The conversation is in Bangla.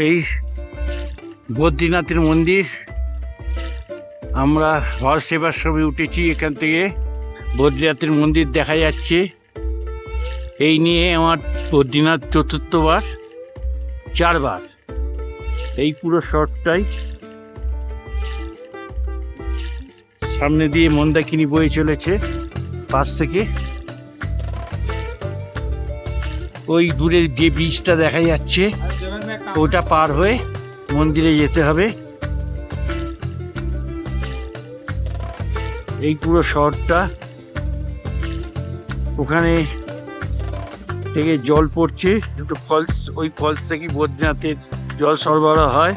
এই বদ্রীনাথের মন্দির। আমরা হর্স এবার সবে উঠেছি, এখান থেকে বদ্রীনাথের মন্দির দেখা যাচ্ছে। এই নিয়ে আমার বদ্রীনাথ চতুর্থবার, 4বার। এই পুরো শহরটাই সামনে দিয়ে মন্দাকিনী বয়ে চলেছে পাশ থেকে। ওই দূরে যে ব্রিজটা দেখা যাচ্ছে ওটা পার হয়ে মন্দিরে যেতে হবে। এই পুরো শহরটা, ওখানে থেকে জল পড়ছে, দুটো ফলস, ওই ফলস থেকে বদ্রীনাথের জল সরবরাহ হয়।